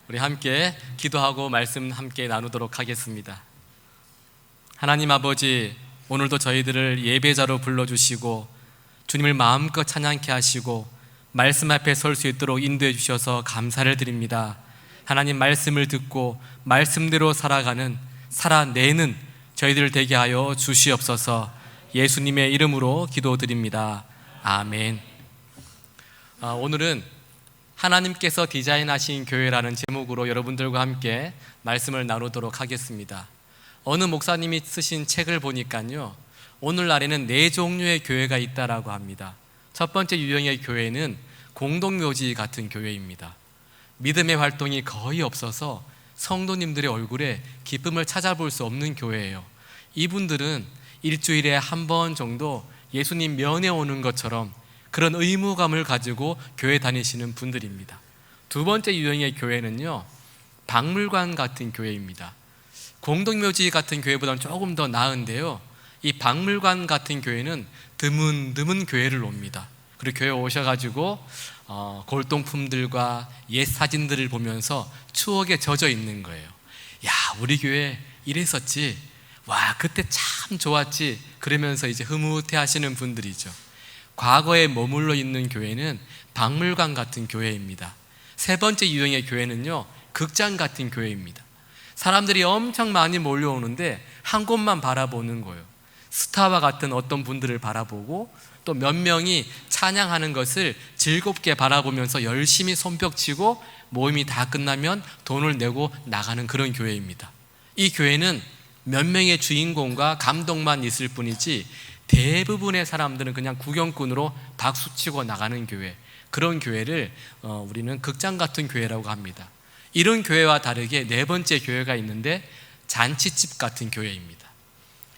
우리 함께 기도하고 말씀 함께 나누도록 하겠습니다. 하나님 아버지, 오늘도 저희들을 예배자로 불러주시고 주님을 마음껏 찬양케 하시고 말씀 앞에 설 수 있도록 인도해 주셔서 감사를 드립니다. 하나님 말씀을 듣고 말씀대로 살아내는 저희들 되게 하여 주시옵소서. 예수님의 이름으로 기도드립니다. 아멘. 오늘은 하나님께서 디자인하신 교회라는 제목으로 여러분들과 함께 말씀을 나누도록 하겠습니다. 어느 목사님이 쓰신 책을 보니까요, 오늘날에는 4종류의 교회가 있다라고 합니다. 첫 번째 유형의 교회는 공동묘지 같은 교회입니다. 믿음의 활동이 거의 없어서 성도님들의 얼굴에 기쁨을 찾아볼 수 없는 교회예요. 이분들은 일주일에 한 번 정도 예수님 면회 오는 것처럼 그런 의무감을 가지고 교회 다니시는 분들입니다. 두 번째 유형의 교회는요, 박물관 같은 교회입니다. 공동묘지 같은 교회보다는 조금 더 나은데요, 이 박물관 같은 교회는 드문 교회를 옵니다. 그리고 교회 오셔가지고 골동품들과 옛 사진들을 보면서 추억에 젖어 있는 거예요. 야, 우리 교회 이랬었지, 와 그때 참 좋았지, 그러면서 이제 흐뭇해 하시는 분들이죠. 과거에 머물러 있는 교회는 박물관 같은 교회입니다. 세 번째 유형의 교회는요, 극장 같은 교회입니다. 사람들이 엄청 많이 몰려오는데 한 곳만 바라보는 거예요. 스타와 같은 어떤 분들을 바라보고 또 몇 명이 찬양하는 것을 즐겁게 바라보면서 열심히 손뼉치고 모임이 다 끝나면 돈을 내고 나가는 그런 교회입니다. 이 교회는 몇 명의 주인공과 감독만 있을 뿐이지 대부분의 사람들은 그냥 구경꾼으로 박수치고 나가는 교회, 그런 교회를 우리는 극장 같은 교회라고 합니다. 이런 교회와 다르게 네 번째 교회가 있는데 잔치집 같은 교회입니다.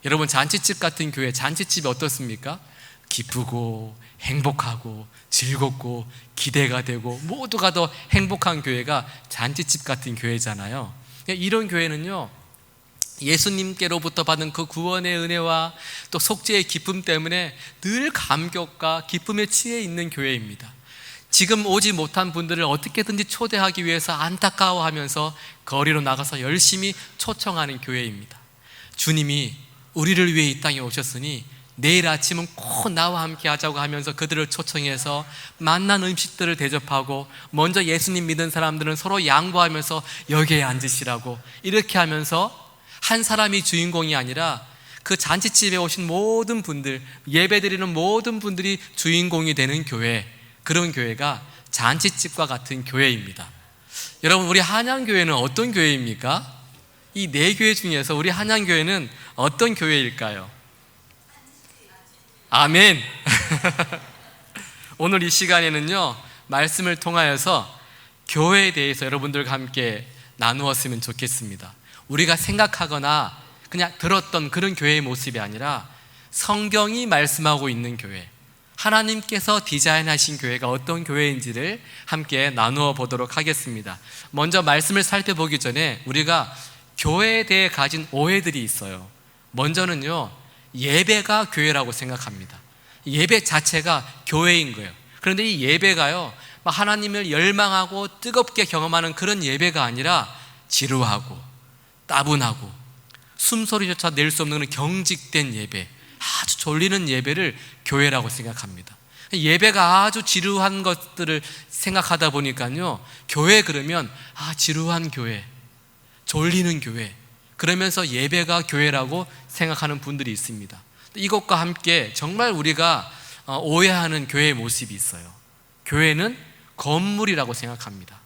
여러분, 잔치집 같은 교회, 잔치집이 어떻습니까? 기쁘고 행복하고 즐겁고 기대가 되고 모두가 더 행복한 교회가 잔치집 같은 교회잖아요. 이런 교회는요, 예수님께로부터 받은 그 구원의 은혜와 또 속죄의 기쁨 때문에 늘 감격과 기쁨에 취해 있는 교회입니다. 지금 오지 못한 분들을 어떻게든지 초대하기 위해서 안타까워하면서 거리로 나가서 열심히 초청하는 교회입니다. 주님이 우리를 위해 이 땅에 오셨으니 내일 아침은 꼭 나와 함께 하자고 하면서 그들을 초청해서 맛난 음식들을 대접하고, 먼저 예수님 믿은 사람들은 서로 양보하면서 여기에 앉으시라고, 이렇게 하면서 한 사람이 주인공이 아니라 그 잔치집에 오신 모든 분들, 예배드리는 모든 분들이 주인공이 되는 교회, 그런 교회가 잔치집과 같은 교회입니다. 여러분, 우리 한양교회는 어떤 교회입니까? 이 네 교회 중에서 우리 한양교회는 어떤 교회일까요? 아멘. 오늘 이 시간에는요, 말씀을 통하여서 교회에 대해서 여러분들과 함께 나누었으면 좋겠습니다. 우리가 생각하거나 그냥 들었던 그런 교회의 모습이 아니라 성경이 말씀하고 있는 교회, 하나님께서 디자인하신 교회가 어떤 교회인지를 함께 나누어 보도록 하겠습니다. 먼저 말씀을 살펴보기 전에 우리가 교회에 대해 가진 오해들이 있어요. 먼저는요, 예배가 교회라고 생각합니다. 예배 자체가 교회인 거예요. 그런데 이 예배가요, 하나님을 열망하고 뜨겁게 경험하는 그런 예배가 아니라 지루하고 따분하고 숨소리조차 낼 수 없는 경직된 예배, 아주 졸리는 예배를 교회라고 생각합니다. 예배가 아주 지루한 것들을 생각하다 보니까요, 교회 그러면 지루한 교회, 졸리는 교회, 그러면서 예배가 교회라고 생각하는 분들이 있습니다. 이것과 함께 정말 우리가 오해하는 교회의 모습이 있어요. 교회는 건물이라고 생각합니다.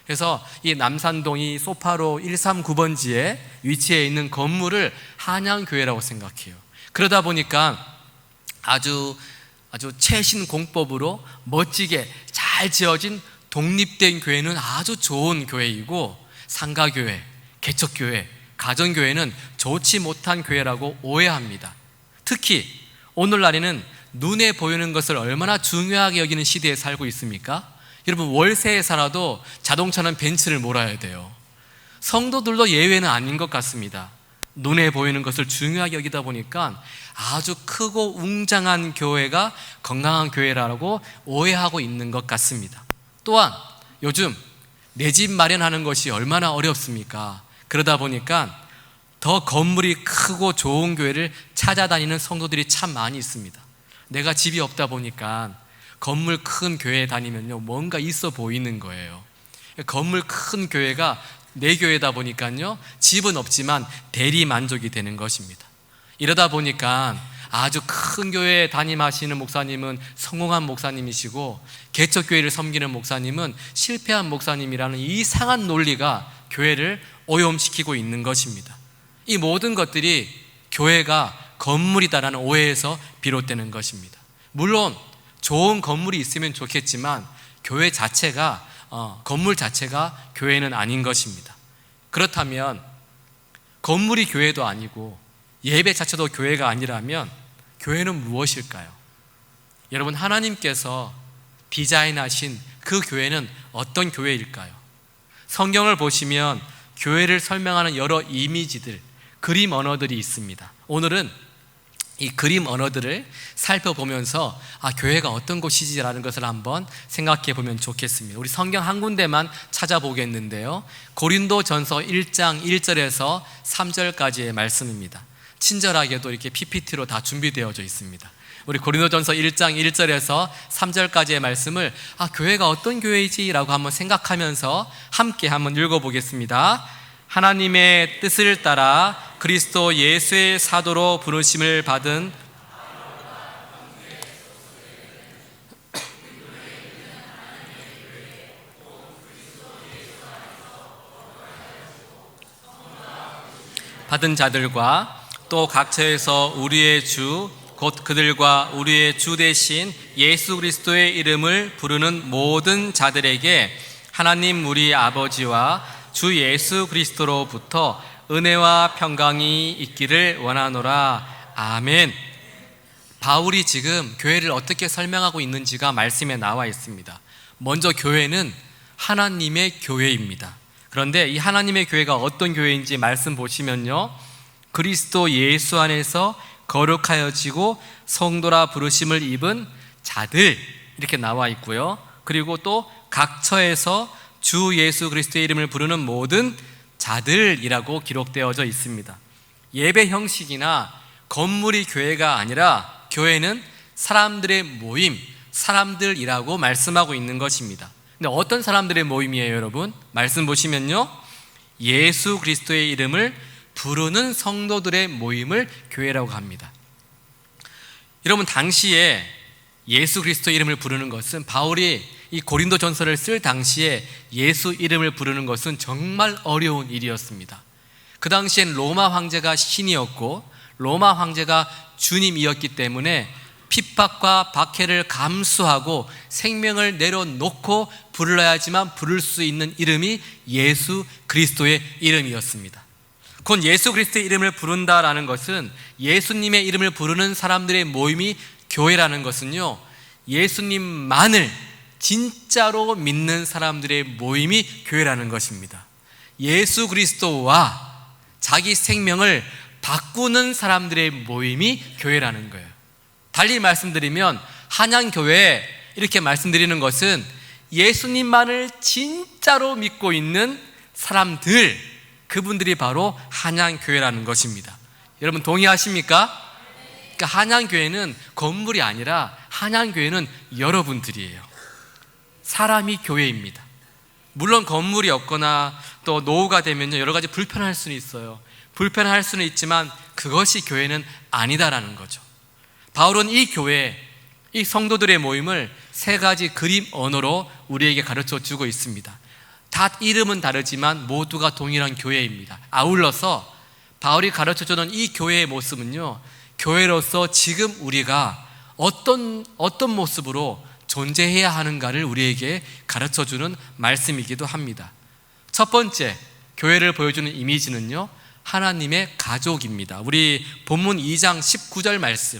그래서 이 남산동이 소파로 139번지에 위치해 있는 건물을 한양교회라고 생각해요. 그러다 보니까 아주 최신 공법으로 멋지게 잘 지어진 독립된 교회는 아주 좋은 교회이고, 상가교회, 개척교회, 가정교회는 좋지 못한 교회라고 오해합니다. 특히 오늘날에는 눈에 보이는 것을 얼마나 중요하게 여기는 시대에 살고 있습니까? 여러분, 월세에 살아도 자동차는 벤츠를 몰아야 돼요. 성도들도 예외는 아닌 것 같습니다. 눈에 보이는 것을 중요하게 여기다 보니까 아주 크고 웅장한 교회가 건강한 교회라고 오해하고 있는 것 같습니다. 또한 요즘 내 집 마련하는 것이 얼마나 어렵습니까? 그러다 보니까 더 건물이 크고 좋은 교회를 찾아다니는 성도들이 참 많이 있습니다. 내가 집이 없다 보니까 건물 큰 교회에 다니면요, 뭔가 있어 보이는 거예요. 건물 큰 교회가 내 교회다 보니까요, 집은 없지만 대리 만족이 되는 것입니다. 이러다 보니까 아주 큰 교회에 담임하시는 목사님은 성공한 목사님이시고, 개척교회를 섬기는 목사님은 실패한 목사님이라는 이상한 논리가 교회를 오염시키고 있는 것입니다. 이 모든 것들이 교회가 건물이다라는 오해에서 비롯되는 것입니다. 물론 좋은 건물이 있으면 좋겠지만 교회 자체가 건물 자체가 교회는 아닌 것입니다. 그렇다면 건물이 교회도 아니고 예배 자체도 교회가 아니라면 교회는 무엇일까요? 여러분, 하나님께서 디자인하신 그 교회는 어떤 교회일까요? 성경을 보시면 교회를 설명하는 여러 이미지들, 그림 언어들이 있습니다. 오늘은 이 그림 언어들을 살펴보면서 교회가 어떤 곳이지라는 것을 한번 생각해 보면 좋겠습니다. 우리 성경 한 군데만 찾아보겠는데요, 고린도전서 1장 1절에서 3절까지의 말씀입니다. 친절하게도 이렇게 PPT로 다 준비되어져 있습니다. 우리 고린도전서 1장 1절에서 3절까지의 말씀을 교회가 어떤 교회이지라고 한번 생각하면서 함께 한번 읽어보겠습니다. 하나님의 뜻을 따라 그리스도 예수의 사도로 부르심을 받은 자들과 또 각처에서 우리의 주 곧 그들과 우리의 주 되신 예수 그리스도의 이름을 부르는 모든 자들에게 하나님 우리 아버지와 주 예수 그리스도로부터 은혜와 평강이 있기를 원하노라. 아멘. 바울이 지금 교회를 어떻게 설명하고 있는지가 말씀에 나와 있습니다. 먼저 교회는 하나님의 교회입니다. 그런데 이 하나님의 교회가 어떤 교회인지 말씀 보시면요, 그리스도 예수 안에서 거룩하여지고 성도라 부르심을 입은 자들, 이렇게 나와 있고요. 그리고 또 각처에서 주 예수 그리스도의 이름을 부르는 모든 자들이라고 기록되어져 있습니다. 예배 형식이나 건물이 교회가 아니라 교회는 사람들의 모임, 사람들이라고 말씀하고 있는 것입니다. 근데 어떤 사람들의 모임이에요, 여러분? 말씀 보시면요, 예수 그리스도의 이름을 부르는 성도들의 모임을 교회라고 합니다. 여러분, 당시에 예수 그리스도의 이름을 부르는 것은, 바울이 이 고린도 전서를 쓸 당시에 예수 이름을 부르는 것은 정말 어려운 일이었습니다. 그 당시엔 로마 황제가 신이었고 로마 황제가 주님이었기 때문에 핍박과 박해를 감수하고 생명을 내려놓고 불러야지만 부를 수 있는 이름이 예수 그리스도의 이름이었습니다. 곧 예수 그리스도의 이름을 부른다라는 것은, 예수님의 이름을 부르는 사람들의 모임이 교회라는 것은요, 예수님만을 진짜로 믿는 사람들의 모임이 교회라는 것입니다. 예수 그리스도와 자기 생명을 바꾸는 사람들의 모임이 교회라는 거예요. 달리 말씀드리면 한양교회, 이렇게 말씀드리는 것은 예수님만을 진짜로 믿고 있는 사람들, 그분들이 바로 한양교회라는 것입니다. 여러분 동의하십니까? 그러니까 한양교회는 건물이 아니라 한양교회는 여러분들이에요. 사람이 교회입니다. 물론 건물이 없거나 또 노후가 되면요, 여러 가지 불편할 수는 있어요. 불편할 수는 있지만 그것이 교회는 아니다라는 거죠. 바울은 이 교회, 이 성도들의 모임을 세 가지 그림 언어로 우리에게 가르쳐 주고 있습니다. 다 이름은 다르지만 모두가 동일한 교회입니다. 아울러서 바울이 가르쳐 주는 이 교회의 모습은요, 교회로서 지금 우리가 어떤 모습으로 존재해야 하는가를 우리에게 가르쳐 주는 말씀이기도 합니다. 첫 번째, 교회를 보여주는 이미지는요, 하나님의 가족입니다. 우리 본문 2장 19절 말씀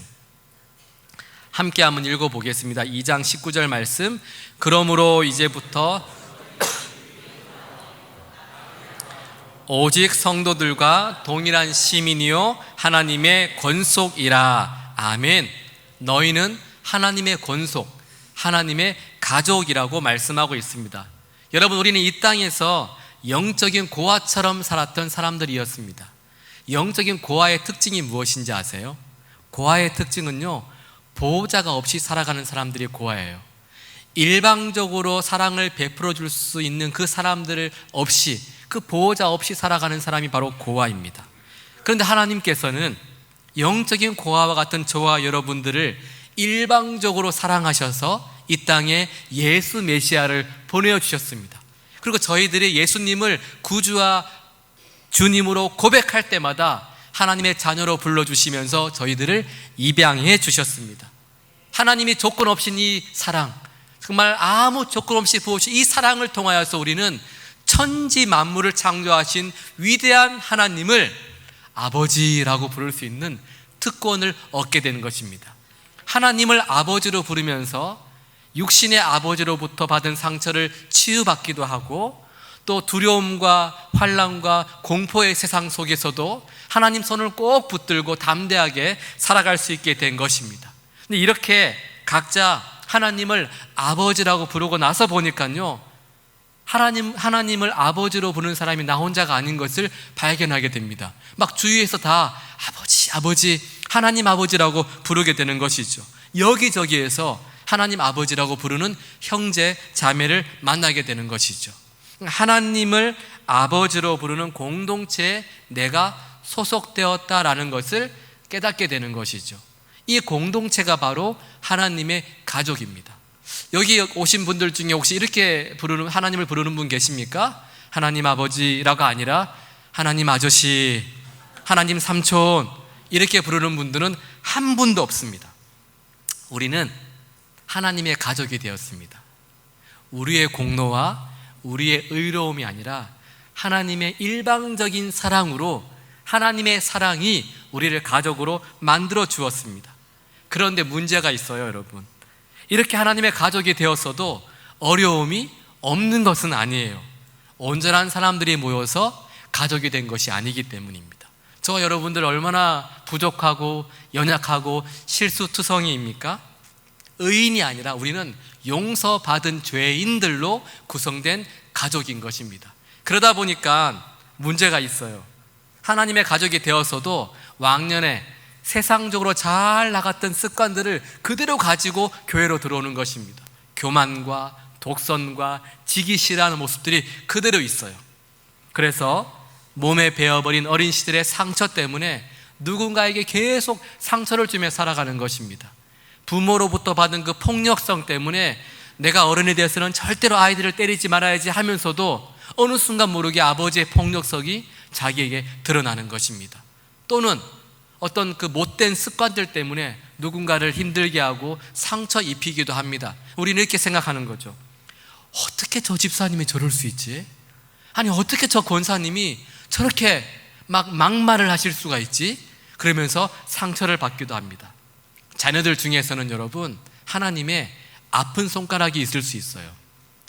함께 한번 읽어보겠습니다. 2장 19절 말씀. 그러므로 이제부터 오직 성도들과 동일한 시민이요 하나님의 권속이라. 아멘. 너희는 하나님의 권속, 하나님의 가족이라고 말씀하고 있습니다. 여러분, 우리는 이 땅에서 영적인 고아처럼 살았던 사람들이었습니다. 영적인 고아의 특징이 무엇인지 아세요? 고아의 특징은요, 보호자가 없이 살아가는 사람들이 고아예요. 일방적으로 사랑을 베풀어 줄 수 있는 그 사람들 없이, 그 보호자 없이 살아가는 사람이 바로 고아입니다. 그런데 하나님께서는 영적인 고아와 같은 저와 여러분들을 일방적으로 사랑하셔서 이 땅에 예수 메시아를 보내주셨습니다. 그리고 저희들이 예수님을 구주와 주님으로 고백할 때마다 하나님의 자녀로 불러주시면서 저희들을 입양해 주셨습니다. 하나님이 조건 없이 이 사랑, 정말 아무 조건 없이 부어주신 이 사랑을 통하여서 우리는 천지 만물을 창조하신 위대한 하나님을 아버지라고 부를 수 있는 특권을 얻게 되는 것입니다. 하나님을 아버지로 부르면서 육신의 아버지로부터 받은 상처를 치유받기도 하고, 또 두려움과 환난과 공포의 세상 속에서도 하나님 손을 꼭 붙들고 담대하게 살아갈 수 있게 된 것입니다. 근데 이렇게 각자 하나님을 아버지라고 부르고 나서 보니까요, 하나님을 아버지로 부르는 사람이 나 혼자가 아닌 것을 발견하게 됩니다. 막 주위에서 다 아버지, 아버지, 하나님 아버지라고 부르게 되는 것이죠. 여기저기에서 하나님 아버지라고 부르는 형제, 자매를 만나게 되는 것이죠. 하나님을 아버지로 부르는 공동체에 내가 소속되었다라는 것을 깨닫게 되는 것이죠. 이 공동체가 바로 하나님의 가족입니다. 여기 오신 분들 중에 혹시 이렇게 부르는, 하나님을 부르는 분 계십니까? 하나님 아버지라가 아니라 하나님 아저씨, 하나님 삼촌, 이렇게 부르는 분들은 한 분도 없습니다. 우리는 하나님의 가족이 되었습니다. 우리의 공로와 우리의 의로움이 아니라 하나님의 일방적인 사랑으로 하나님의 사랑이 우리를 가족으로 만들어 주었습니다. 그런데 문제가 있어요, 여러분. 이렇게 하나님의 가족이 되었어도 어려움이 없는 것은 아니에요. 온전한 사람들이 모여서 가족이 된 것이 아니기 때문입니다. 저와 여러분들 얼마나 부족하고 연약하고 실수투성이입니까? 의인이 아니라 우리는 용서받은 죄인들로 구성된 가족인 것입니다. 그러다 보니까 문제가 있어요. 하나님의 가족이 되었어도 왕년에 세상적으로 잘 나갔던 습관들을 그대로 가지고 교회로 들어오는 것입니다. 교만과 독선과 지기 싫어하는 모습들이 그대로 있어요. 그래서 몸에 베어버린 어린 시절의 상처 때문에 누군가에게 계속 상처를 주며 살아가는 것입니다. 부모로부터 받은 그 폭력성 때문에 내가 어른이 되어서는 절대로 아이들을 때리지 말아야지 하면서도 어느 순간 모르게 아버지의 폭력성이 자기에게 드러나는 것입니다. 또는 어떤 그 못된 습관들 때문에 누군가를 힘들게 하고 상처 입히기도 합니다. 우리는 이렇게 생각하는 거죠. 어떻게 저 집사님이 저럴 수 있지? 아니, 어떻게 저 권사님이 저렇게 막말을 하실 수가 있지? 그러면서 상처를 받기도 합니다. 자녀들 중에서는 여러분, 하나님의 아픈 손가락이 있을 수 있어요.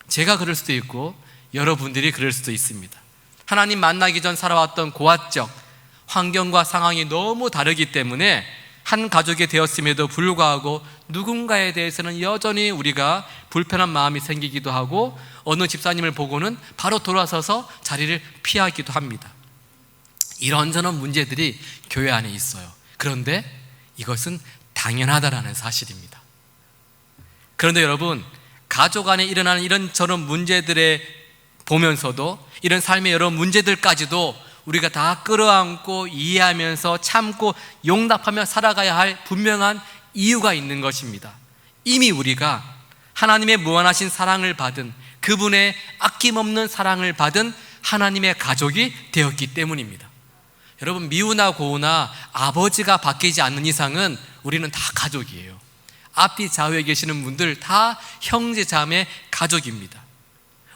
제가 그럴 수도 있고 여러분들이 그럴 수도 있습니다. 하나님 만나기 전 살아왔던 고아적 환경과 상황이 너무 다르기 때문에 한 가족이 되었음에도 불구하고 누군가에 대해서는 여전히 우리가 불편한 마음이 생기기도 하고, 어느 집사님을 보고는 바로 돌아서서 자리를 피하기도 합니다. 이런저런 문제들이 교회 안에 있어요. 그런데 이것은 당연하다라는 사실입니다. 그런데 여러분, 가족 안에 일어나는 이런저런 문제들에 보면서도, 이런 삶의 여러 문제들까지도 우리가 다 끌어안고 이해하면서 참고 용납하며 살아가야 할 분명한 이유가 있는 것입니다. 이미 우리가 하나님의 무한하신 사랑을 받은, 그분의 아낌없는 사랑을 받은 하나님의 가족이 되었기 때문입니다. 여러분, 미우나 고우나 아버지가 바뀌지 않는 이상은 우리는 다 가족이에요. 앞뒤 좌우에 계시는 분들 다 형제 자매 가족입니다.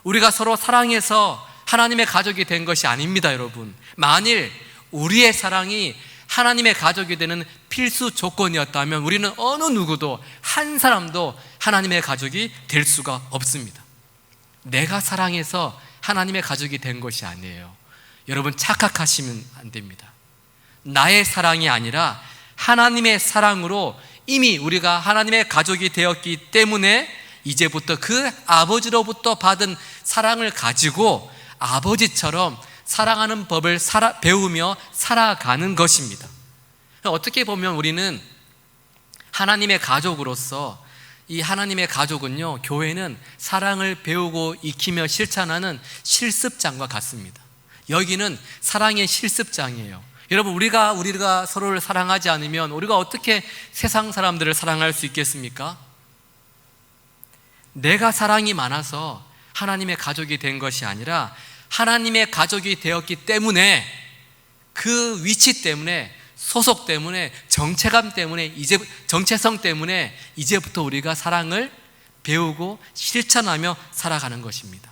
우리가 서로 사랑해서 하나님의 가족이 된 것이 아닙니다, 여러분. 만일 우리의 사랑이 하나님의 가족이 되는 필수 조건이었다면 우리는 어느 누구도, 한 사람도 하나님의 가족이 될 수가 없습니다. 내가 사랑해서 하나님의 가족이 된 것이 아니에요. 여러분, 착각하시면 안 됩니다. 나의 사랑이 아니라 하나님의 사랑으로 이미 우리가 하나님의 가족이 되었기 때문에 이제부터 그 아버지로부터 받은 사랑을 가지고 아버지처럼 사랑하는 법을 배우며 살아가는 것입니다. 어떻게 보면 우리는 하나님의 가족으로서, 이 하나님의 가족은요, 교회는 사랑을 배우고 익히며 실천하는 실습장과 같습니다. 여기는 사랑의 실습장이에요. 여러분, 우리가 서로를 사랑하지 않으면 우리가 어떻게 세상 사람들을 사랑할 수 있겠습니까? 내가 사랑이 많아서 하나님의 가족이 된 것이 아니라 하나님의 가족이 되었기 때문에, 그 위치 때문에, 소속 때문에, 정체감 때문에, 정체성 때문에 이제부터 우리가 사랑을 배우고 실천하며 살아가는 것입니다.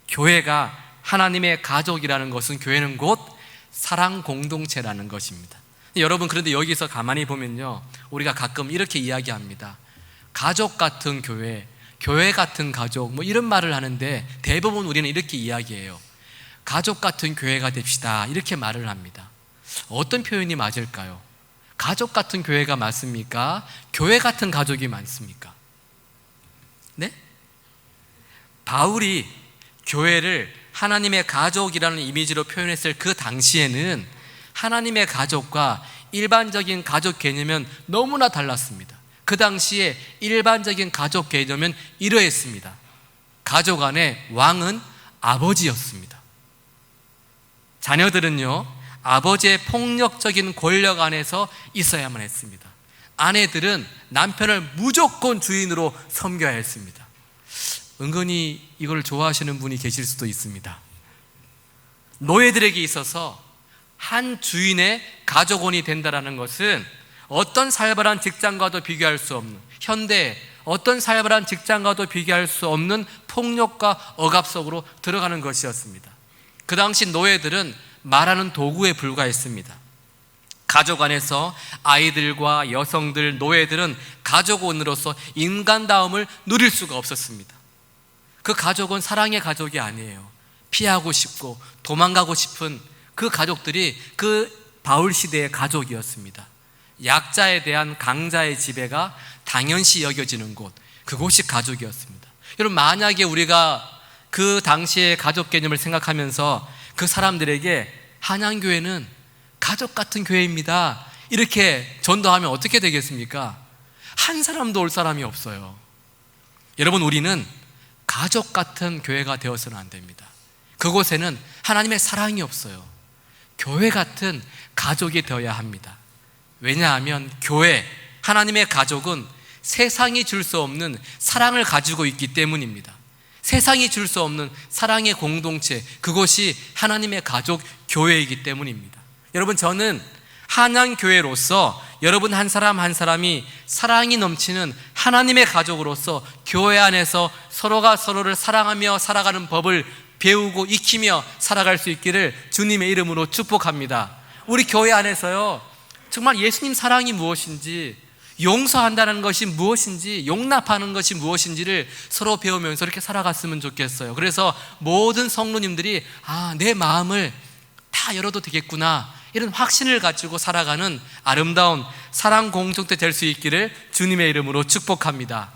교회가 하나님의 가족이라는 것은, 교회는 곧 사랑 공동체라는 것입니다. 여러분, 그런데 여기서 가만히 보면요, 우리가 가끔 이렇게 이야기합니다. 가족 같은 교회, 교회 같은 가족, 뭐 이런 말을 하는데 대부분 우리는 이렇게 이야기해요. 가족 같은 교회가 됩시다, 이렇게 말을 합니다. 어떤 표현이 맞을까요? 가족 같은 교회가 맞습니까? 교회 같은 가족이 맞습니까? 네? 바울이 교회를 하나님의 가족이라는 이미지로 표현했을 그 당시에는 하나님의 가족과 일반적인 가족 개념은 너무나 달랐습니다. 그 당시에 일반적인 가족 개념은 이러했습니다. 가족 안에 왕은 아버지였습니다. 자녀들은요, 아버지의 폭력적인 권력 안에서 있어야만 했습니다. 아내들은 남편을 무조건 주인으로 섬겨야 했습니다. 은근히 이걸 좋아하시는 분이 계실 수도 있습니다. 노예들에게 있어서 한 주인의 가족원이 된다는 것은 어떤 살벌한 직장과도 비교할 수 없는, 현대의 어떤 살벌한 직장과도 비교할 수 없는 폭력과 억압 속으로 들어가는 것이었습니다. 그 당시 노예들은 말하는 도구에 불과했습니다. 가족 안에서 아이들과 여성들, 노예들은 가족원으로서 인간다움을 누릴 수가 없었습니다. 그 가족은 사랑의 가족이 아니에요. 피하고 싶고 도망가고 싶은 그 가족들이 그 바울 시대의 가족이었습니다. 약자에 대한 강자의 지배가 당연시 여겨지는 곳, 그곳이 가족이었습니다. 여러분, 만약에 우리가 그 당시의 가족 개념을 생각하면서 그 사람들에게 한양교회는 가족 같은 교회입니다, 이렇게 전도하면 어떻게 되겠습니까? 한 사람도 올 사람이 없어요. 여러분, 우리는 가족 같은 교회가 되어서는 안 됩니다. 그곳에는 하나님의 사랑이 없어요. 교회 같은 가족이 되어야 합니다. 왜냐하면 교회, 하나님의 가족은 세상이 줄 수 없는 사랑을 가지고 있기 때문입니다. 세상이 줄 수 없는 사랑의 공동체, 그것이 하나님의 가족, 교회이기 때문입니다. 여러분, 저는 한양교회로서 여러분 한 사람 한 사람이 사랑이 넘치는 하나님의 가족으로서 교회 안에서 서로가 서로를 사랑하며 살아가는 법을 배우고 익히며 살아갈 수 있기를 주님의 이름으로 축복합니다. 우리 교회 안에서요, 정말 예수님 사랑이 무엇인지, 용서한다는 것이 무엇인지, 용납하는 것이 무엇인지를 서로 배우면서 이렇게 살아갔으면 좋겠어요. 그래서 모든 성도님들이 내 마음을 다 열어도 되겠구나, 이런 확신을 가지고 살아가는 아름다운 사랑 공동체 될 수 있기를 주님의 이름으로 축복합니다.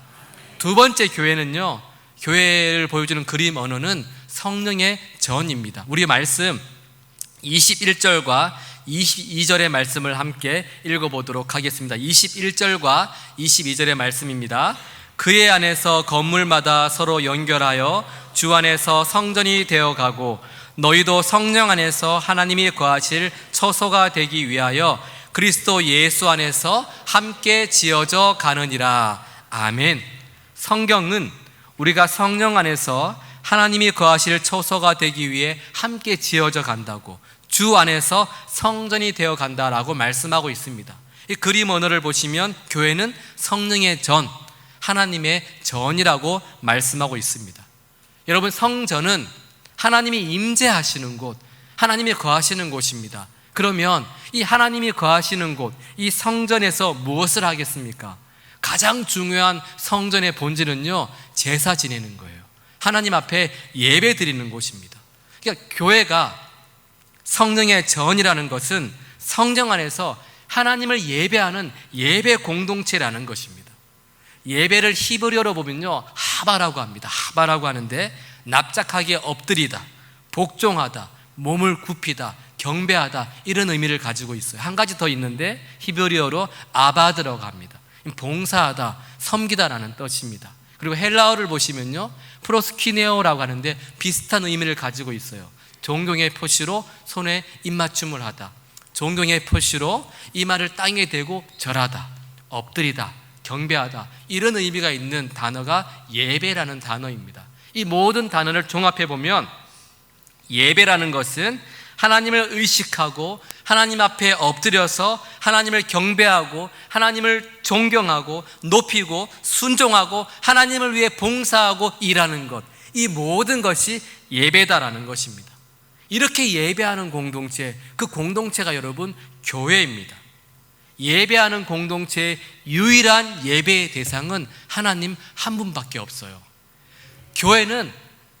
두 번째 교회는요, 교회를 보여주는 그림 언어는 성령의 전입니다. 우리 말씀 21절과 22절의 말씀을 함께 읽어보도록 하겠습니다. 21절과 22절의 말씀입니다. 그의 안에서 건물마다 서로 연결하여 주 안에서 성전이 되어가고 너희도 성령 안에서 하나님이 거하실 처소가 되기 위하여 그리스도 예수 안에서 함께 지어져 가느니라. 아멘. 성경은 우리가 성령 안에서 하나님이 거하실 처소가 되기 위해 함께 지어져 간다고, 주 안에서 성전이 되어 간다라고 말씀하고 있습니다. 이 그림 언어를 보시면 교회는 성령의 전, 하나님의 전이라고 말씀하고 있습니다. 여러분, 성전은 하나님이 임재하시는 곳, 하나님이 거하시는 곳입니다. 그러면 이 하나님이 거하시는 곳, 이 성전에서 무엇을 하겠습니까? 가장 중요한 성전의 본질은요, 제사 지내는 거예요. 하나님 앞에 예배 드리는 곳입니다. 그러니까 교회가 성령의 전이라는 것은 성령 안에서 하나님을 예배하는 예배 공동체라는 것입니다. 예배를 히브리어로 보면요, 하바라고 합니다. 하바라고 하는데 납작하게 엎드리다, 복종하다, 몸을 굽히다, 경배하다, 이런 의미를 가지고 있어요. 한 가지 더 있는데 히브리어로 아바드라고 합니다. 봉사하다, 섬기다라는 뜻입니다. 그리고 헬라어를 보시면요, 프로스키네오라고 하는데 비슷한 의미를 가지고 있어요. 존경의 표시로 손에 입맞춤을 하다, 존경의 표시로 이마를 땅에 대고 절하다, 엎드리다, 경배하다, 이런 의미가 있는 단어가 예배라는 단어입니다. 이 모든 단어를 종합해 보면 예배라는 것은 하나님을 의식하고 하나님 앞에 엎드려서 하나님을 경배하고 하나님을 존경하고 높이고 순종하고 하나님을 위해 봉사하고 일하는 것, 이 모든 것이 예배다라는 것입니다. 이렇게 예배하는 공동체, 그 공동체가 여러분 교회입니다. 예배하는 공동체의 유일한 예배의 대상은 하나님 한 분밖에 없어요. 교회는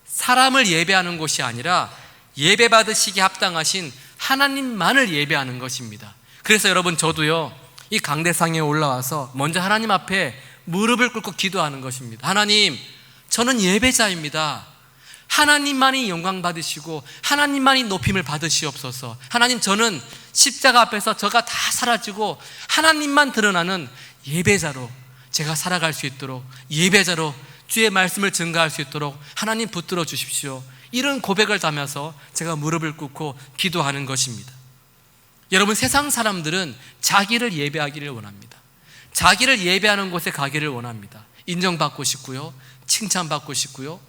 사람을 예배하는 곳이 아니라 예배 받으시기에 합당하신 하나님만을 예배하는 것입니다. 그래서 여러분, 저도요, 이 강대상에 올라와서 먼저 하나님 앞에 무릎을 꿇고 기도하는 것입니다. 하나님, 저는 예배자입니다. 하나님만이 영광 받으시고 하나님만이 높임을 받으시옵소서. 하나님, 저는 십자가 앞에서 저가 다 사라지고 하나님만 드러나는 예배자로 제가 살아갈 수 있도록, 예배자로 주의 말씀을 증거할 수 있도록 하나님 붙들어 주십시오. 이런 고백을 담아서 제가 무릎을 꿇고 기도하는 것입니다. 여러분, 세상 사람들은 자기를 예배하기를 원합니다. 자기를 예배하는 곳에 가기를 원합니다. 인정받고 싶고요, 칭찬받고 싶고요,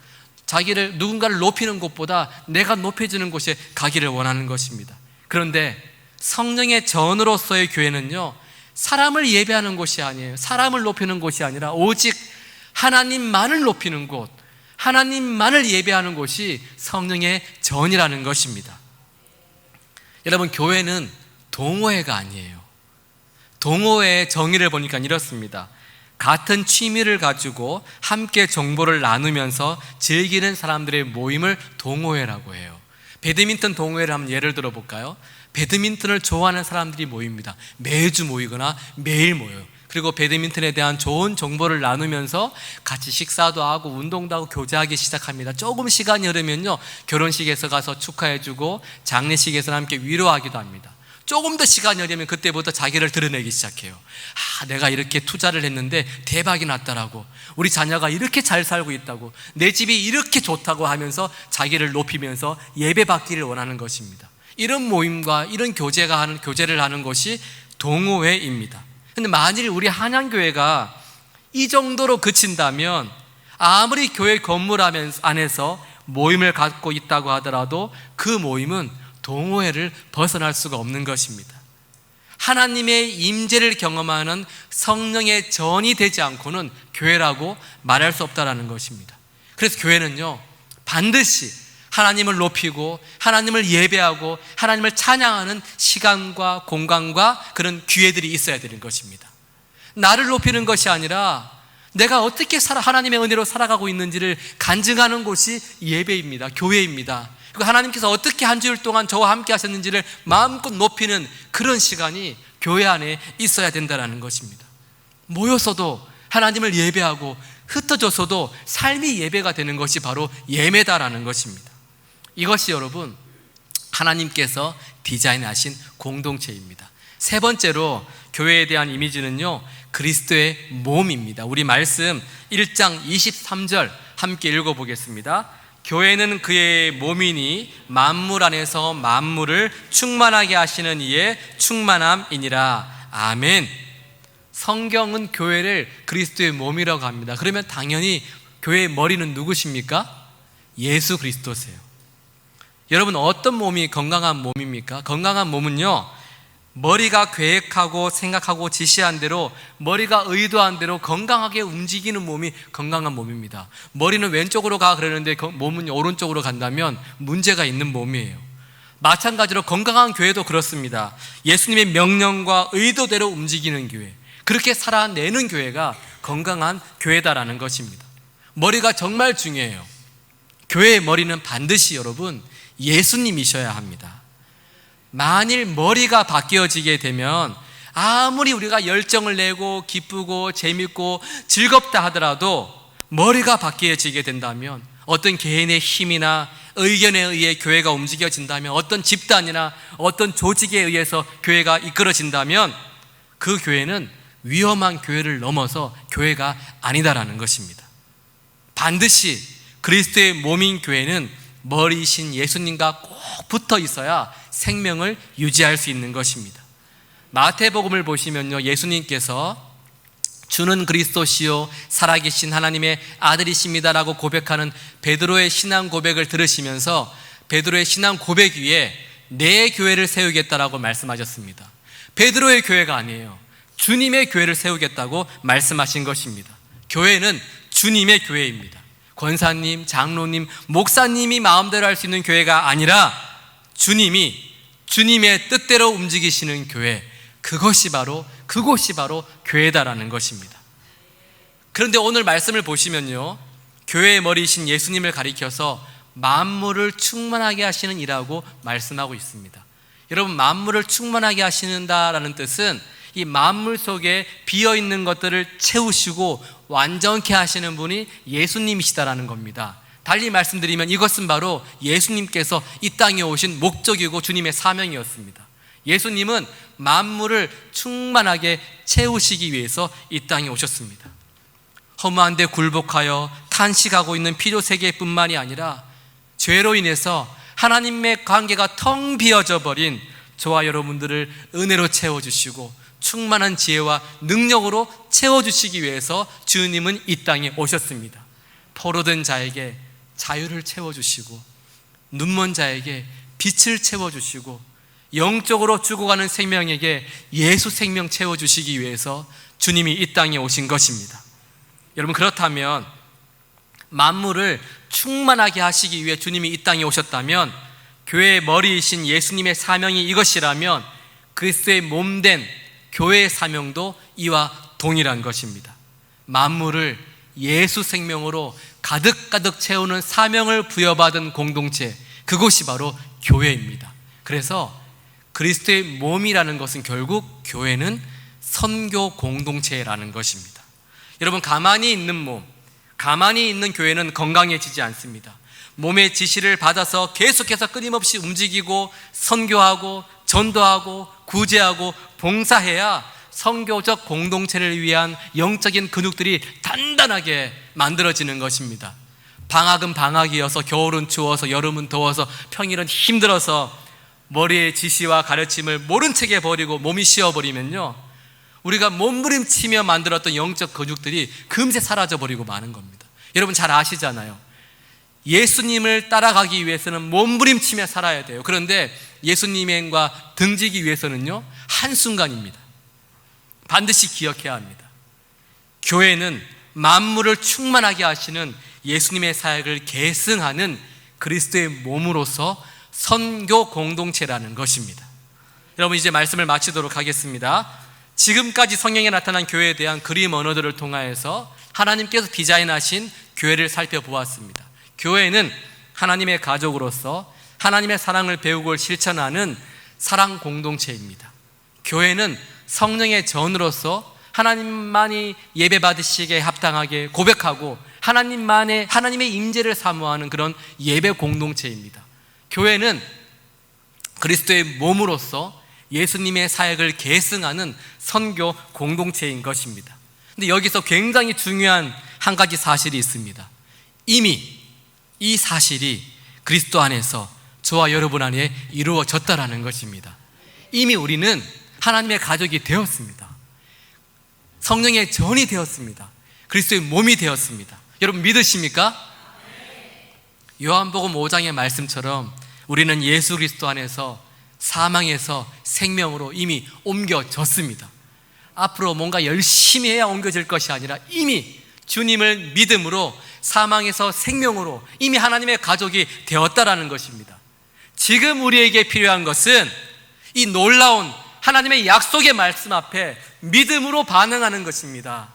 자기를, 누군가를 높이는 곳보다 내가 높여지는 곳에 가기를 원하는 것입니다. 그런데 성령의 전으로서의 교회는요, 사람을 예배하는 곳이 아니에요. 사람을 높이는 곳이 아니라 오직 하나님만을 높이는 곳, 하나님만을 예배하는 곳이 성령의 전이라는 것입니다. 여러분, 교회는 동호회가 아니에요. 동호회의 정의를 보니까 이렇습니다. 같은 취미를 가지고 함께 정보를 나누면서 즐기는 사람들의 모임을 동호회라고 해요. 배드민턴 동호회를 한번 예를 들어 볼까요? 배드민턴을 좋아하는 사람들이 모입니다. 매주 모이거나 매일 모여요. 그리고 배드민턴에 대한 좋은 정보를 나누면서 같이 식사도 하고 운동도 하고 교제하기 시작합니다. 조금 시간이 흐르면요, 결혼식에서 가서 축하해주고 장례식에서 함께 위로하기도 합니다. 조금 더 시간이 흐르면 그때부터 자기를 드러내기 시작해요. 내가 이렇게 투자를 했는데 대박이 났다라고, 우리 자녀가 이렇게 잘 살고 있다고, 내 집이 이렇게 좋다고 하면서 자기를 높이면서 예배 받기를 원하는 것입니다. 이런 모임과 이런 교제를 하는 것이 동호회입니다. 근데 만일 우리 한양교회가 이 정도로 그친다면 아무리 교회 건물 안에서 모임을 갖고 있다고 하더라도 그 모임은 동호회를 벗어날 수가 없는 것입니다. 하나님의 임재를 경험하는 성령의 전이 되지 않고는 교회라고 말할 수 없다는 것입니다. 그래서 교회는요, 반드시 하나님을 높이고 하나님을 예배하고 하나님을 찬양하는 시간과 공간과 그런 기회들이 있어야 되는 것입니다. 나를 높이는 것이 아니라 내가 어떻게 하나님의 은혜로 살아가고 있는지를 간증하는 곳이 예배입니다. 교회입니다. 그리고 하나님께서 어떻게 한 주일 동안 저와 함께 하셨는지를 마음껏 높이는 그런 시간이 교회 안에 있어야 된다는 것입니다. 모여서도 하나님을 예배하고 흩어져서도 삶이 예배가 되는 것이 바로 예배다라는 것입니다. 이것이 여러분, 하나님께서 디자인하신 공동체입니다. 세 번째로 교회에 대한 이미지는요, 그리스도의 몸입니다. 우리 말씀 1장 23절 함께 읽어보겠습니다. 교회는 그의 몸이니 만물 안에서 만물을 충만하게 하시는 이의 충만함이니라. 아멘. 성경은 교회를 그리스도의 몸이라고 합니다. 그러면 당연히 교회의 머리는 누구십니까? 예수 그리스도세요. 여러분, 어떤 몸이 건강한 몸입니까? 건강한 몸은요, 머리가 계획하고 생각하고 지시한 대로, 머리가 의도한 대로 건강하게 움직이는 몸이 건강한 몸입니다. 머리는 왼쪽으로 가 그러는데 몸은 오른쪽으로 간다면 문제가 있는 몸이에요. 마찬가지로 건강한 교회도 그렇습니다. 예수님의 명령과 의도대로 움직이는 교회, 그렇게 살아내는 교회가 건강한 교회다라는 것입니다. 머리가 정말 중요해요. 교회의 머리는 반드시 여러분 예수님이셔야 합니다. 만일 머리가 바뀌어지게 되면 아무리 우리가 열정을 내고 기쁘고 재밌고 즐겁다 하더라도 머리가 바뀌어지게 된다면, 어떤 개인의 힘이나 의견에 의해 교회가 움직여진다면, 어떤 집단이나 어떤 조직에 의해서 교회가 이끌어진다면 그 교회는 위험한 교회를 넘어서 교회가 아니다라는 것입니다. 반드시 그리스도의 몸인 교회는 머리이신 예수님과 꼭 붙어 있어야 생명을 유지할 수 있는 것입니다. 마태복음을 보시면요, 예수님께서 주는 그리스도시요 살아계신 하나님의 아들이십니다라고 고백하는 베드로의 신앙 고백을 들으시면서 베드로의 신앙 고백 위에 내 교회를 세우겠다라고 말씀하셨습니다. 베드로의 교회가 아니에요. 주님의 교회를 세우겠다고 말씀하신 것입니다. 교회는 주님의 교회입니다. 권사님, 장로님, 목사님이 마음대로 할 수 있는 교회가 아니라 주님이 주님의 뜻대로 움직이시는 교회, 그것이 바로 교회다라는 것입니다. 그런데 오늘 말씀을 보시면요, 교회의 머리이신 예수님을 가리켜서 만물을 충만하게 하시는 이라고 말씀하고 있습니다. 여러분, 만물을 충만하게 하시는다라는 뜻은 이 만물 속에 비어있는 것들을 채우시고 완전케 하시는 분이 예수님이시다라는 겁니다. 달리 말씀드리면 이것은 바로 예수님께서 이 땅에 오신 목적이고 주님의 사명이었습니다. 예수님은 만물을 충만하게 채우시기 위해서 이 땅에 오셨습니다. 허무한데 굴복하여 탄식하고 있는 피조세계뿐만이 아니라 죄로 인해서 하나님의 관계가 텅 비어져 버린 저와 여러분들을 은혜로 채워주시고 충만한 지혜와 능력으로 채워주시기 위해서 주님은 이 땅에 오셨습니다. 포로된 자에게 자유를 채워주시고, 눈먼 자에게 빛을 채워주시고, 영적으로 죽어가는 생명에게 예수 생명 채워주시기 위해서 주님이 이 땅에 오신 것입니다. 여러분, 그렇다면 만물을 충만하게 하시기 위해 주님이 이 땅에 오셨다면, 교회의 머리이신 예수님의 사명이 이것이라면 그리스도의 몸된 교회의 사명도 이와 동일한 것입니다. 만물을 예수 생명으로 가득가득 채우는 사명을 부여받은 공동체, 그것이 바로 교회입니다. 그래서 그리스도의 몸이라는 것은 결국 교회는 선교 공동체라는 것입니다. 여러분, 가만히 있는 몸, 가만히 있는 교회는 건강해지지 않습니다. 몸의 지시를 받아서 계속해서 끊임없이 움직이고 선교하고 전도하고 구제하고 봉사해야 선교적 공동체를 위한 영적인 근육들이 단단하게 만들어지는 것입니다. 방학은 방학이어서, 겨울은 추워서, 여름은 더워서, 평일은 힘들어서 머리의 지시와 가르침을 모른 척 해버리고 몸이 쉬어버리면요, 우리가 몸부림치며 만들었던 영적 근육들이 금세 사라져버리고 마는 겁니다. 여러분 잘 아시잖아요. 예수님을 따라가기 위해서는 몸부림치며 살아야 돼요. 그런데 예수님과 등지기 위해서는요, 한순간입니다. 반드시 기억해야 합니다. 교회는 만물을 충만하게 하시는 예수님의 사역을 계승하는 그리스도의 몸으로서 선교 공동체라는 것입니다. 여러분, 이제 말씀을 마치도록 하겠습니다. 지금까지 성경에 나타난 교회에 대한 그림 언어들을 통하여서 하나님께서 디자인하신 교회를 살펴보았습니다. 교회는 하나님의 가족으로서 하나님의 사랑을 배우고 실천하는 사랑 공동체입니다. 교회는 성령의 전으로서 하나님만이 예배 받으시기에 합당하게 고백하고 하나님의 임재를 사모하는 그런 예배 공동체입니다. 교회는 그리스도의 몸으로서 예수님의 사역을 계승하는 선교 공동체인 것입니다. 근데 여기서 굉장히 중요한 한 가지 사실이 있습니다. 이미 이 사실이 그리스도 안에서 저와 여러분 안에 이루어졌다라는 것입니다. 이미 우리는 하나님의 가족이 되었습니다. 성령의 전이 되었습니다. 그리스도의 몸이 되었습니다. 여러분 믿으십니까? 요한복음 5장의 말씀처럼 우리는 예수 그리스도 안에서 사망에서 생명으로 이미 옮겨졌습니다. 앞으로 뭔가 열심히 해야 옮겨질 것이 아니라 이미 주님을 믿음으로 사망에서 생명으로 이미 하나님의 가족이 되었다라는 것입니다. 지금 우리에게 필요한 것은 이 놀라운 하나님의 약속의 말씀 앞에 믿음으로 반응하는 것입니다.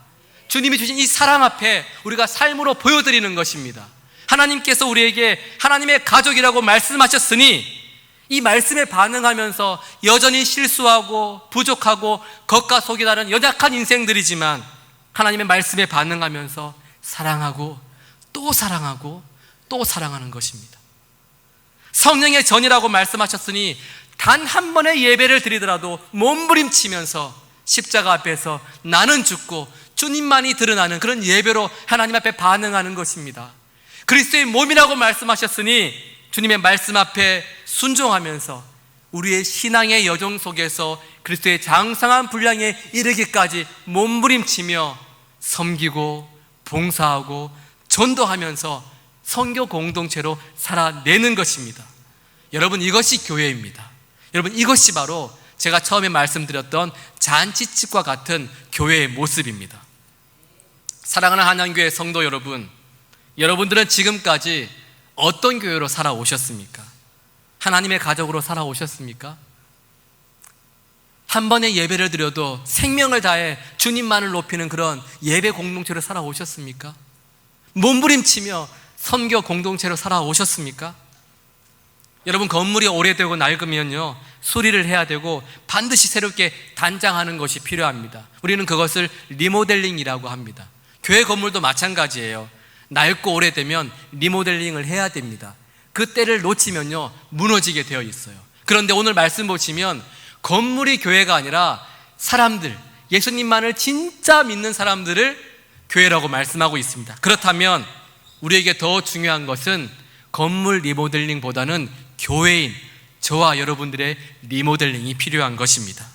주님이 주신 이 사랑 앞에 우리가 삶으로 보여드리는 것입니다. 하나님께서 우리에게 하나님의 가족이라고 말씀하셨으니 이 말씀에 반응하면서 여전히 실수하고 부족하고 겉과 속이 다른 연약한 인생들이지만 하나님의 말씀에 반응하면서 사랑하고 또 사랑하고 또 사랑하는 것입니다. 성령의 전이라고 말씀하셨으니 단 한 번의 예배를 드리더라도 몸부림치면서 십자가 앞에서 나는 죽고 주님만이 드러나는 그런 예배로 하나님 앞에 반응하는 것입니다. 그리스도의 몸이라고 말씀하셨으니 주님의 말씀 앞에 순종하면서 우리의 신앙의 여정 속에서 그리스도의 장성한 분량에 이르기까지 몸부림치며 섬기고 봉사하고 전도하면서 선교 공동체로 살아내는 것입니다. 여러분, 이것이 교회입니다. 여러분, 이것이 바로 제가 처음에 말씀드렸던 잔치집과 같은 교회의 모습입니다. 사랑하는 한양교회 성도 여러분, 여러분들은 지금까지 어떤 교회로 살아오셨습니까? 하나님의 가족으로 살아오셨습니까? 한 번의 예배를 드려도 생명을 다해 주님만을 높이는 그런 예배 공동체로 살아오셨습니까? 몸부림치며 선교 공동체로 살아오셨습니까? 여러분, 건물이 오래되고 낡으면요, 수리를 해야 되고 반드시 새롭게 단장하는 것이 필요합니다. 우리는 그것을 리모델링이라고 합니다. 교회 건물도 마찬가지예요. 낡고 오래되면 리모델링을 해야 됩니다. 그 때를 놓치면요, 무너지게 되어 있어요. 그런데 오늘 말씀 보시면 건물이 교회가 아니라 사람들, 예수님만을 진짜 믿는 사람들을 교회라고 말씀하고 있습니다. 그렇다면 우리에게 더 중요한 것은 건물 리모델링보다는 교회인 저와 여러분들의 리모델링이 필요한 것입니다.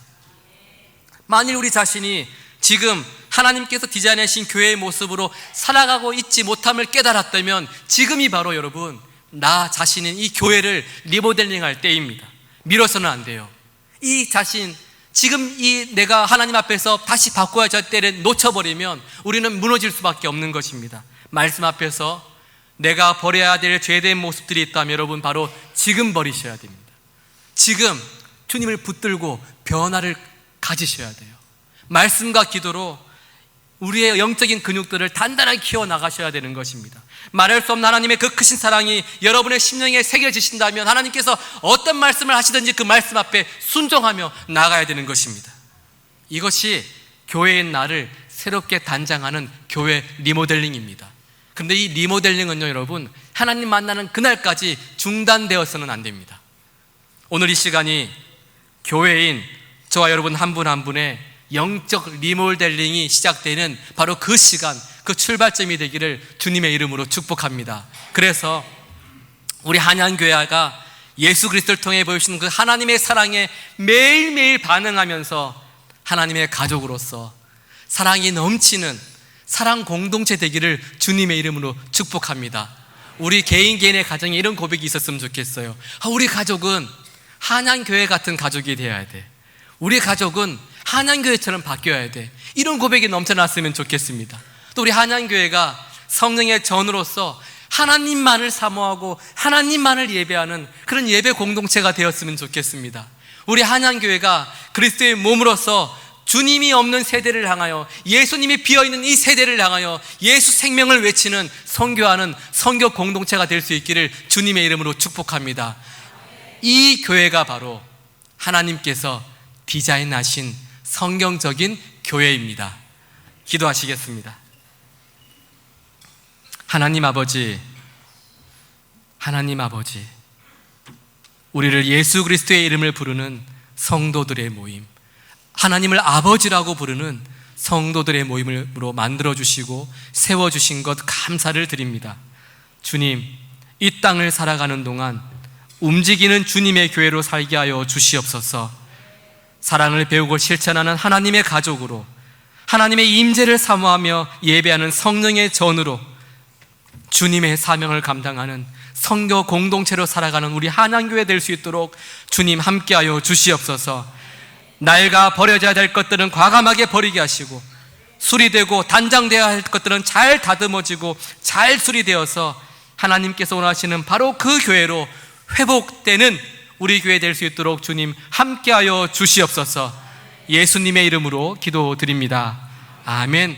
만일 우리 자신이 지금 하나님께서 디자인하신 교회의 모습으로 살아가고 있지 못함을 깨달았다면 지금이 바로 여러분, 나 자신은 이 교회를 리모델링할 때입니다. 미뤄서는 안 돼요. 이 자신, 지금 이 내가 하나님 앞에서 다시 바꿔야 할 때를 놓쳐버리면 우리는 무너질 수밖에 없는 것입니다. 말씀 앞에서 내가 버려야 될 죄된 모습들이 있다면 여러분, 바로 지금 버리셔야 됩니다. 지금 주님을 붙들고 변화를 가지셔야 돼요. 말씀과 기도로 우리의 영적인 근육들을 단단하게 키워나가셔야 되는 것입니다. 말할 수 없는 하나님의 그 크신 사랑이 여러분의 심령에 새겨지신다면 하나님께서 어떤 말씀을 하시든지 그 말씀 앞에 순종하며 나가야 되는 것입니다. 이것이 교회의 나를 새롭게 단장하는 교회 리모델링입니다. 그런데 이 리모델링은요, 여러분, 하나님 만나는 그날까지 중단되어서는 안 됩니다. 오늘 이 시간이 교회인 저와 여러분 한 분 한 분의 영적 리모델링이 시작되는 바로 그 시간, 그 출발점이 되기를 주님의 이름으로 축복합니다. 그래서 우리 한양교회가 예수 그리스도를 통해 보여주시는 그 하나님의 사랑에 매일매일 반응하면서 하나님의 가족으로서 사랑이 넘치는 사랑 공동체 되기를 주님의 이름으로 축복합니다. 우리 개인의 가정에 이런 고백이 있었으면 좋겠어요. 우리 가족은 한양교회 같은 가족이 되어야 돼. 우리 가족은 한양교회처럼 바뀌어야 돼. 이런 고백이 넘쳐났으면 좋겠습니다. 또 우리 한양교회가 성령의 전으로서 하나님만을 사모하고 하나님만을 예배하는 그런 예배 공동체가 되었으면 좋겠습니다. 우리 한양교회가 그리스도의 몸으로서 주님이 없는 세대를 향하여, 예수님이 비어있는 이 세대를 향하여 예수 생명을 외치는 선교하는 선교 공동체가 될 수 있기를 주님의 이름으로 축복합니다. 이 교회가 바로 하나님께서 디자인하신 성경적인 교회입니다. 기도하시겠습니다. 하나님 아버지, 우리를 예수 그리스도의 이름을 부르는 성도들의 모임, 하나님을 아버지라고 부르는 성도들의 모임으로 만들어주시고 세워주신 것 감사를 드립니다. 주님, 이 땅을 살아가는 동안 움직이는 주님의 교회로 살게 하여 주시옵소서. 사랑을 배우고 실천하는 하나님의 가족으로, 하나님의 임재를 사모하며 예배하는 성령의 전으로 주님의 사명을 감당하는 선교 공동체로 살아가는 우리 한양교회 될 수 있도록 주님 함께하여 주시옵소서. 낡아 버려져야 될 것들은 과감하게 버리게 하시고, 수리되고 단장되어야 할 것들은 잘 다듬어지고 잘 수리되어서 하나님께서 원하시는 바로 그 교회로 회복되는 우리 교회 될 수 있도록 주님 함께하여 주시옵소서. 예수님의 이름으로 기도드립니다. 아멘.